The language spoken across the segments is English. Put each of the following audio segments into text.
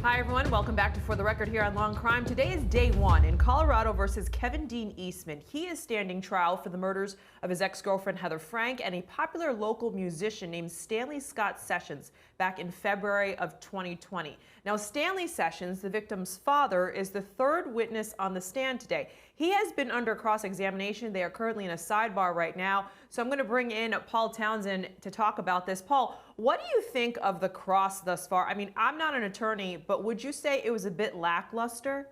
Hi, everyone. Welcome back to For the Record here on Long Crime. Today is day one in Colorado versus Kevin Dean Eastman. He is standing trial for the murders of his ex-girlfriend Heather Frank and a popular local musician named Stanley Scott Sessions back in February of 2020. Now, Stanley Sessions, the victim's father, is the third witness on the stand today. He has been under cross-examination. They are currently in a sidebar right now. So I'm going to bring in Paul Townsend to talk about this. Paul, what do you think of the cross thus far? I mean, I'm not an attorney, but would you say it was a bit lackluster?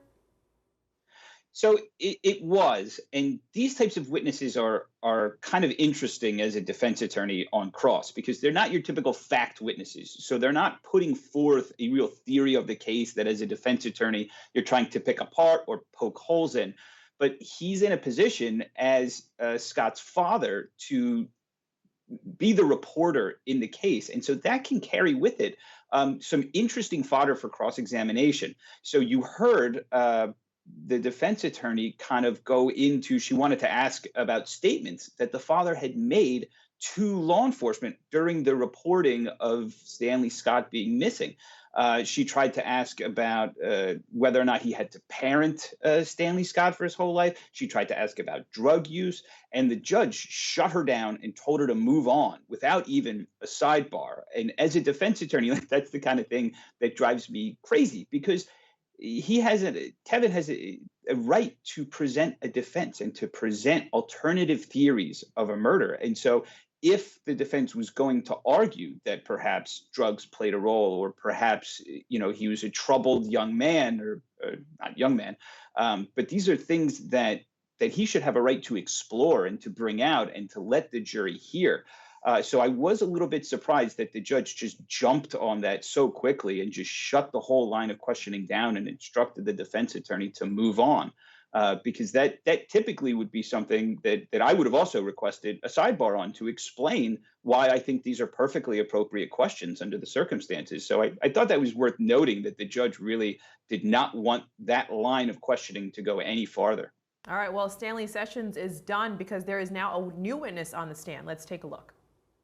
So it was, and these types of witnesses are kind of interesting as a defense attorney on cross because they're not your typical fact witnesses. So they're not putting forth a real theory of the case that as a defense attorney you're trying to pick apart or poke holes in. But he's in a position as Scott's father to be the reporter in the case, and so that can carry with it some interesting fodder for cross examination. So you heard. The defense attorney kind of go into, she wanted to ask about statements that the father had made to law enforcement during the reporting of Stanley Scott being missing. She tried to ask about whether or not he had to parent Stanley Scott for his whole life. She tried to ask about drug use, and the judge shut her down and told her to move on without even a sidebar. And as a defense attorney, that's the kind of thing that drives me crazy because Kevin has a right to present a defense and to present alternative theories of a murder. And so if the defense was going to argue that perhaps drugs played a role, or perhaps, he was a troubled young man, or not young man, but these are things that he should have a right to explore and to bring out and to let the jury hear. So I was a little bit surprised that the judge just jumped on that so quickly and just shut the whole line of questioning down and instructed the defense attorney to move on, because that typically would be something that I would have also requested a sidebar on to explain why I think these are perfectly appropriate questions under the circumstances. So I thought that was worth noting, that the judge really did not want that line of questioning to go any farther. All right, well, Stanley Sessions is done because there is now a new witness on the stand. Let's take a look.